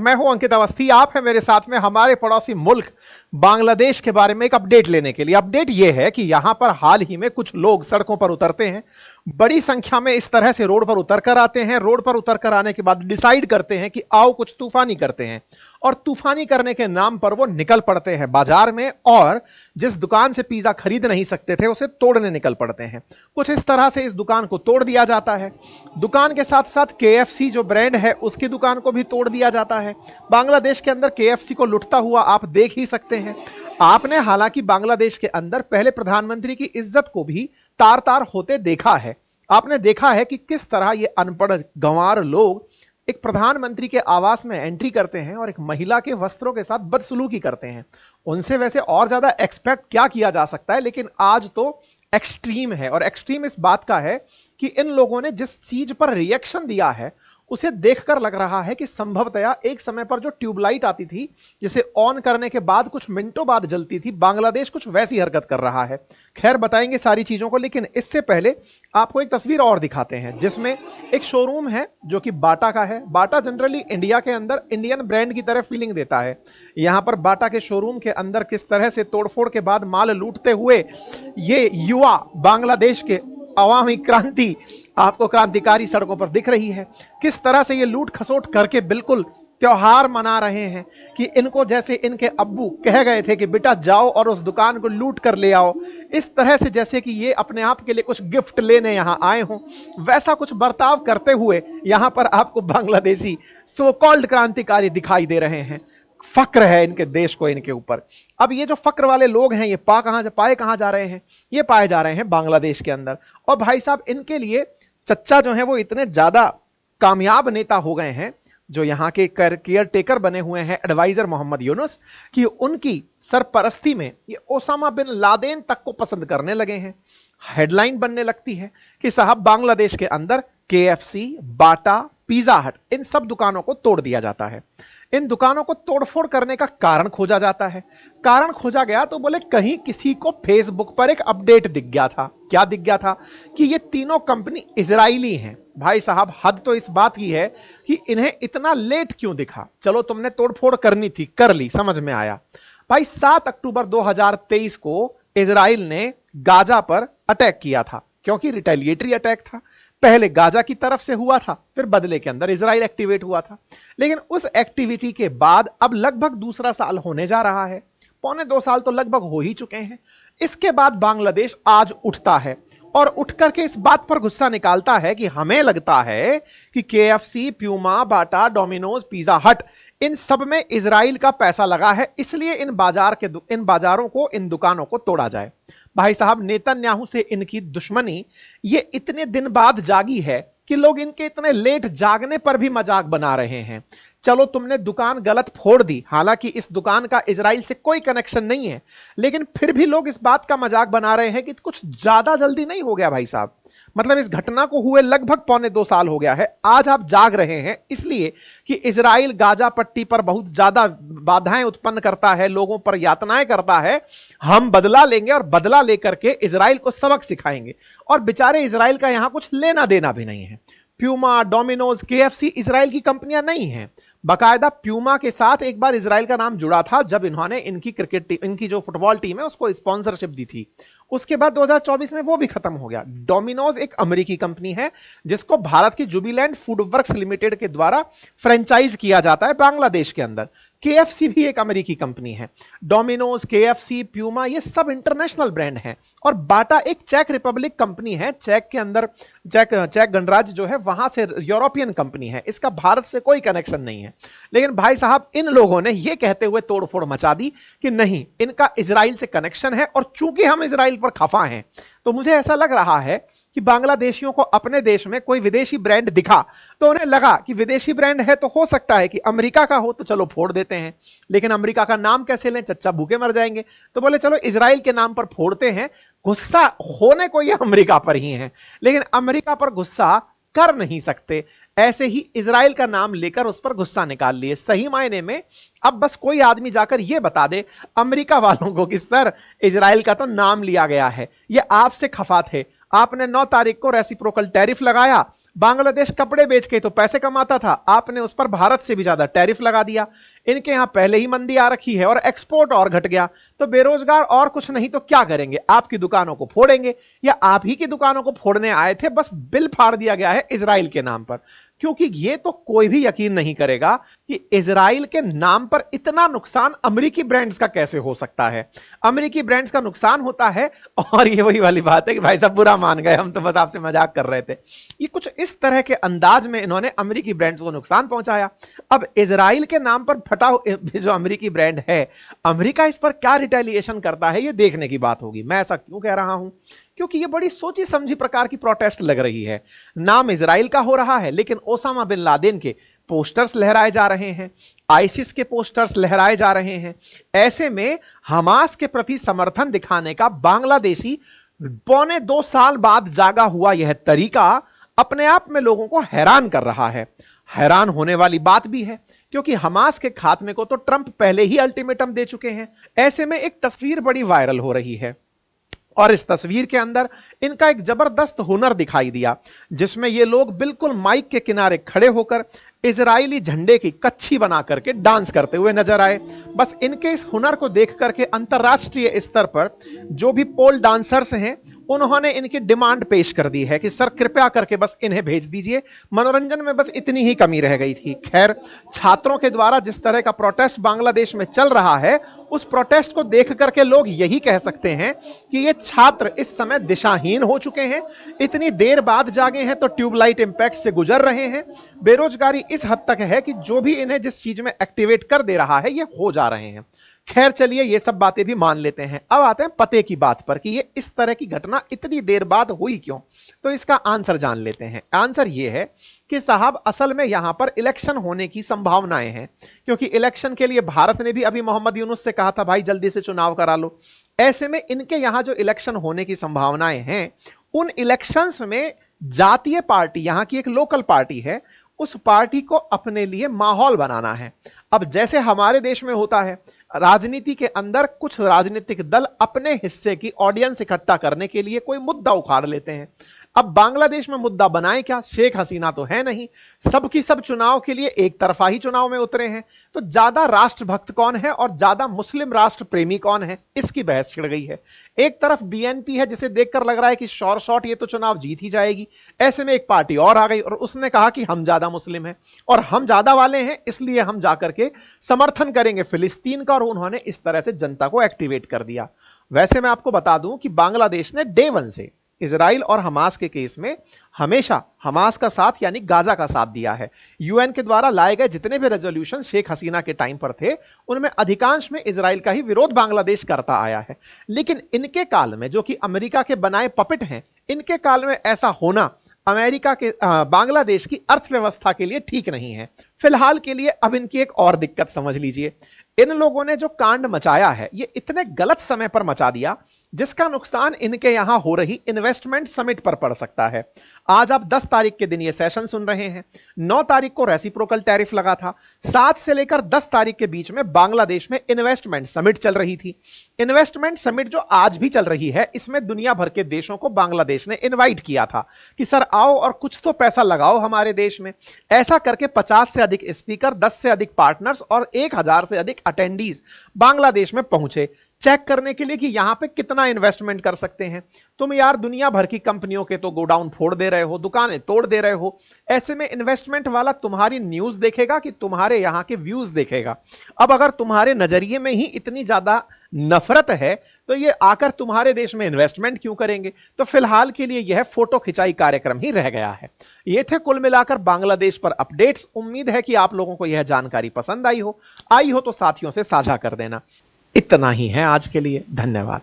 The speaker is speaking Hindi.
मैं हूं अंकित अवस्थी, आप हैं मेरे साथ में हमारे पड़ोसी मुल्क बांग्लादेश के बारे में एक अपडेट लेने के लिए। अपडेट यह है कि यहां पर हाल ही में कुछ लोग सड़कों पर उतरते हैं, बड़ी संख्या में इस तरह से रोड पर उतर कर आते हैं। रोड पर उतर कर आने के बाद डिसाइड करते हैं कि आओ कुछ तूफानी करते हैं, और तूफानी करने के नाम पर वो निकल पड़ते हैं बाजार में, और जिस दुकान से पिज्जा खरीद नहीं सकते थे उसे तोड़ने निकल पड़ते हैं। कुछ इस तरह से इस दुकान को तोड़ दिया जाता है। दुकान के साथ साथ KFC जो ब्रांड है उसकी दुकान को भी तोड़ दिया जाता है। बांग्लादेश के अंदर KFC को लुटता हुआ आप देख ही सकते हैं। आपने हालांकि बांग्लादेश के अंदर पहले प्रधानमंत्री की इज्जत को भी तार तार होते देखा है। आपने देखा है कि किस तरह ये अनपढ़ गंवार लोग एक प्रधानमंत्री के आवास में एंट्री करते हैं और एक महिला के वस्त्रों के साथ बदसलूकी करते हैं। उनसे वैसे और ज्यादा एक्सपेक्ट क्या किया जा सकता है, लेकिन आज तो एक्सट्रीम है। और एक्सट्रीम इस बात का है कि इन लोगों ने जिस चीज पर रिएक्शन दिया है उसे देखकर लग रहा है कि संभवतया एक समय पर जो ट्यूबलाइट आती थी जिसे ऑन करने के बाद कुछ मिनटों बाद जलती थी, बांग्लादेश कुछ वैसी हरकत कर रहा है। खैर, बताएंगे सारी चीजों को, लेकिन इससे पहले आपको एक तस्वीर और दिखाते हैं जिसमें एक शोरूम है जो कि बाटा का है। बाटा जनरली इंडिया के अंदर इंडियन ब्रांड की तरह फीलिंग देता है। यहां पर बाटा के शोरूम के अंदर किस तरह से तोड़फोड़ के बाद माल लूटते हुए ये युवा बांग्लादेश के अवामी क्रांति, आपको क्रांतिकारी सड़कों पर दिख रही है। किस तरह से ये लूट खसोट करके बिल्कुल त्योहार मना रहे हैं कि इनको जैसे इनके अब्बू कह गए थे कि बेटा जाओ और उस दुकान को लूट कर ले आओ, इस तरह से जैसे कि ये अपने आप के लिए कुछ गिफ्ट लेने यहां आए हों, वैसा कुछ बर्ताव करते हुए यहां पर आपको बांग्लादेशी सो कॉल्ड क्रांतिकारी दिखाई दे रहे हैं। फक्र है इनके देश को इनके ऊपर। अब ये जो फक्र वाले लोग हैं ये पाए कहां जा रहे हैं? ये पाए जा रहे हैं बांग्लादेश के अंदर। और भाई साहब, इनके लिए चच्चा जो है वो इतने ज्यादा कामयाब नेता हो गए हैं, जो यहाँ के केयर टेकर बने हुए हैं एडवाइजर मोहम्मद यूनुस, कि उनकी सरपरस्ती में ये ओसामा बिन लादेन तक को पसंद करने लगे हैं। हेडलाइन बनने लगती है कि साहब बांग्लादेश के अंदर KFC, बाटा, पिज्जा हट, इन सब दुकानों को तोड़ दिया जाता है। इन दुकानों को तोड़फोड़ करने का कारण खोजा जाता है। कारण खोजा गया तो बोले कहीं किसी को फेसबुक पर एक अपडेट दिख गया था। क्या दिख गया था? कि ये तीनों कंपनी इजरायली हैं। भाई साहब, हद तो इस बात की है कि इन्हें इतना लेट क्यों दिखा? चलो, तुमने तोड़फोड़ करनी थी, कर ली, समझ में आया। भाई 7 अक्टूबर 2023 को इजराइल ने गाजा पर अटैक किया था, क्योंकि रिटेलिएटरी अटैक था। पहले गाजा की तरफ से हुआ था, फिर बदले के अंदर इजराइल एक्टिवेट हुआ था। लेकिन उस एक्टिविटी के बाद अब लगभग दूसरा साल होने जा रहा है, 1.25 साल तो लगभग हो ही चुके हैं। इसके बाद बांग्लादेश आज उठता है और उठ करके इस बात पर गुस्सा निकालता है कि हमें लगता है कि KFC, प्यूमा, बाटा, डोमिनोज, पिज्जा हट, इन सब में इजराइल का पैसा लगा है, इसलिए इन बाजारों को, इन दुकानों को तोड़ा जाए। भाई साहब, नेतन्याहू से इनकी दुश्मनी ये इतने दिन बाद जागी है कि लोग इनके इतने लेट जागने पर भी मजाक बना रहे हैं। चलो, तुमने दुकान गलत फोड़ दी, हालांकि इस दुकान का इजराइल से कोई कनेक्शन नहीं है, लेकिन फिर भी लोग इस बात का मजाक बना रहे हैं कि कुछ ज्यादा जल्दी नहीं हो गया भाई साहब? मतलब इस घटना को हुए लगभग 1.25 साल हो गया है। आज आप जाग रहे हैं इसलिए कि इजराइल गाजा पट्टी पर बहुत ज्यादा बाधाएं उत्पन्न करता है, लोगों पर यातनाएं करता है। हम बदला लेंगे और बदला लेकर के इजराइल को सबक सिखाएंगे। और बेचारे इजराइल का यहां कुछ लेना देना भी नहीं है। प्यूमा, डोमिनोज, KFC इजराइल की कंपनियां नहीं हैं। बाकायदा प्यूमा के साथ एक बार इजराइल का नाम जुड़ा था जब इन्होंने इनकी क्रिकेट टीम, इनकी जो फुटबॉल टीम है उसको स्पॉन्सरशिप दी थी। उसके बाद 2024 में वो भी खत्म हो गया। डोमिनोज एक अमेरिकी कंपनी है जिसको भारत की जुबिलैंड फूड वर्क्स लिमिटेड के द्वारा फ्रेंचाइज किया जाता है बांग्लादेश के अंदर। KFC भी एक अमेरिकी कंपनी है। डोमिनोज, KFC, प्यूमा, ये सब इंटरनेशनल ब्रांड हैं। और बाटा एक चेक रिपब्लिक कंपनी है, चेक के अंदर चेक गणराज्य जो है वहां से यूरोपियन कंपनी है, इसका भारत से कोई कनेक्शन नहीं है। लेकिन भाई साहब, इन लोगों ने यह कहते हुए तोड़फोड़ मचा दी कि नहीं, इनका इजराइल से कनेक्शन है, और चूंकि हम इजराइल पर खफा हैं तो मुझे ऐसा लग रहा है कि बांग्लादेशियों को अपने देश में कोई विदेशी ब्रांड दिखा तो उन्हें लगा कि विदेशी ब्रांड है तो हो सकता है कि अमेरिका का हो, तो चलो फोड़ देते हैं। लेकिन अमेरिका का नाम कैसे लें, चच्चा भूखे मर जाएंगे, तो बोले चलो इजराइल के नाम पर फोड़ते हैं। गुस्सा होने को ये अमेरिका पर ही है, लेकिन अमेरिका पर गुस्सा कर नहीं सकते। ऐसे ही इजराइल का नाम लेकर उस पर गुस्सा निकाल लिए। सही मायने में अब बस कोई आदमी जाकर यह बता दे अमेरिका वालों को कि सर, इजराइल का तो नाम लिया गया है, ये आपसे खफा थे, आपने 9 तारीख को रेसिप्रोकल टैरिफ लगाया, बांग्लादेश कपड़े बेच के तो पैसे कमाता था, आपने उस पर भारत से भी ज्यादा टैरिफ लगा दिया। इनके यहां पहले ही मंदी आ रखी है और एक्सपोर्ट और घट गया, तो बेरोजगार और कुछ नहीं तो क्या करेंगे, आपकी दुकानों को फोड़ेंगे, या आप ही की दुकानों को फोड़ने आए थे, बस बिल फाड़ दिया गया है इजराइल के नाम पर। क्योंकि यह तो कोई भी यकीन नहीं करेगा कि इजराइल के नाम पर इतना नुकसान अमेरिकी ब्रांड्स का कैसे हो सकता है। अमेरिकी ब्रांड्स का नुकसान होता है, और ये वही वाली बात है कि भाई साहब बुरा मान गए, हम तो बस आपसे मजाक कर रहे थे। ये कुछ इस तरह के अंदाज में इन्होंने अमेरिकी ब्रांड्स को नुकसान पहुंचाया। अब इजराइल के नाम पर फटा जो अमेरिकी ब्रांड है, अमेरिका इस पर क्या रिटेलिएशन करता है, ये देखने की बात होगी। मैं ऐसा क्यों कह रहा हूं? क्योंकि ये बड़ी सोची समझी प्रकार की प्रोटेस्ट लग रही है। नाम इजराइल का हो रहा है, लेकिन ओसामा बिन लादेन के पोस्टर्स लहराए जा रहे हैं, आईसिस के पोस्टर्स लहराए जा रहे हैं। ऐसे में हमास के प्रति समर्थन दिखाने का बांग्लादेशी 1.25 साल बाद जागा हुआ यह तरीका अपने आप में लोगों को हैरान कर रहा है। हैरान होने वाली बात भी है, क्योंकि हमास के खात्मे को तो ट्रंप पहले ही अल्टीमेटम दे चुके हैं। ऐसे में एक तस्वीर बड़ी वायरल हो रही है, और इस तस्वीर के अंदर इनका एक जबरदस्त हुनर दिखाई दिया, जिसमें ये लोग बिल्कुल माइक के किनारे खड़े होकर इजरायली झंडे की कच्छी बना करके डांस करते हुए नजर आए। बस इनके इस हुनर को देख करके अंतर्राष्ट्रीय स्तर पर जो भी पोल डांसर्स हैं, उन्होंने इनकी डिमांड पेश कर दी है कि सर कृपया करके बस इन्हें भेज दीजिए, मनोरंजन में बस इतनी ही कमी रह गई थी। खैर, छात्रों के द्वारा जिस तरह का प्रोटेस्ट बांग्लादेश में चल रहा है, उस प्रोटेस्ट को देख करके लोग यही कह सकते हैं कि ये छात्र इस समय दिशाहीन हो चुके हैं, इतनी देर बाद जागे हैं तो ट्यूबलाइट इंपैक्ट से गुजर रहे हैं। बेरोजगारी इस हद तक है कि जो भी इन्हें जिस चीज में एक्टिवेट कर दे रहा है, ये हो जा रहे हैं। खैर चलिए, ये सब बातें भी मान लेते हैं। अब आते हैं पते की बात पर कि ये इस तरह की घटना इतनी देर बाद हुई क्यों। तो इसका आंसर जान लेते हैं। आंसर ये है कि साहब असल में यहां पर इलेक्शन होने की संभावनाएं हैं, क्योंकि इलेक्शन के लिए भारत ने भी अभी मोहम्मद यूनुस से कहा था भाई जल्दी से चुनाव करा लो। ऐसे में इनके यहां जो इलेक्शन होने की संभावनाएं हैं, उन इलेक्शंस में जातीय पार्टी, यहां की एक लोकल पार्टी है, उस पार्टी को अपने लिए माहौल बनाना है। अब जैसे हमारे देश में होता है, राजनीति के अंदर कुछ राजनीतिक दल अपने हिस्से की ऑडियंस इकट्ठा करने के लिए कोई मुद्दा उखाड़ लेते हैं। अब बांग्लादेश में मुद्दा बनाए क्या, शेख हसीना तो है नहीं, सबकी सब चुनाव के लिए एक तरफा ही चुनाव में उतरे हैं, तो ज्यादा राष्ट्रभक्त कौन है और ज्यादा मुस्लिम राष्ट्र प्रेमी कौन है, इसकी बहस छिड़ गई है। एक तरफ बीएनपी है जिसे देखकर लग रहा है कि श्योर शॉट ये तो चुनाव जीत ही जाएगी। ऐसे में एक पार्टी और आ गई और उसने कहा कि हम ज्यादा मुस्लिम हैं और हम ज्यादा वाले हैं, इसलिए हम जाकर के समर्थन करेंगे फिलिस्तीन का, और उन्होंने इस तरह से जनता को एक्टिवेट कर दिया। वैसे मैं आपको बता दूं कि बांग्लादेश ने डे 1 से इजराइल और हमास के केस में हमेशा हमास का साथ यानी गाजा का साथ दिया है। यूएन के द्वारा लाए गए जितने भी रेजोल्यूशन शेख हसीना के टाइम पर थे, उनमें अधिकांश में इजराइल का ही विरोध बांग्लादेश करता आया है। लेकिन इनके काल में, जो कि अमेरिका के बनाए पपेट हैं, इनके काल में ऐसा होना अमेरिका के बांग्लादेश की अर्थव्यवस्था के लिए ठीक नहीं है। फिलहाल के लिए अब इनकी एक और दिक्कत समझ लीजिए। इन लोगों ने जो कांड मचाया है, ये इतने गलत समय पर मचा दिया जिसका नुकसान इनके यहां हो रही इन्वेस्टमेंट समिट पर पड़ सकता है। आज आप 10 तारीख के दिन ये सेशन सुन रहे हैं, 9 तारीख को रेसिप्रोकल टैरिफ लगा था, 7 से लेकर 10 तारीख के बीच में बांग्लादेश में इन्वेस्टमेंट समिट चल रही थी। इन्वेस्टमेंट समिट जो आज भी चल रही है, इसमें दुनिया भर के देशों को बांग्लादेश ने इन्वाइट किया था कि सर आओ और कुछ तो पैसा लगाओ हमारे देश में। ऐसा करके 50 से अधिक स्पीकर, 10 से अधिक पार्टनर्स और 1000 से अधिक अटेंडीज बांग्लादेश में पहुंचे, चेक करने के लिए कि यहां पे कितना इन्वेस्टमेंट कर सकते हैं। तुम यार दुनिया भर की कंपनियों के तो गोडाउन फोड़ दे रहे हो, दुकानें तोड़ दे रहे हो। ऐसे में इन्वेस्टमेंट वाला तुम्हारी न्यूज देखेगा कि तुम्हारे यहां के व्यूज देखेगा। अब अगर तुम्हारे नजरिए में ही इतनी ज्यादा नफरत है, तो ये आकर तुम्हारे देश में इन्वेस्टमेंट क्यों करेंगे। तो फिलहाल के लिए यह फोटो खिंचाई कार्यक्रम ही रह गया है। ये थे कुल मिलाकर बांग्लादेश पर अपडेट्स। उम्मीद है कि आप लोगों को यह जानकारी पसंद आई हो तो साथियों से साझा कर देना। इतना ही है आज के लिए, धन्यवाद।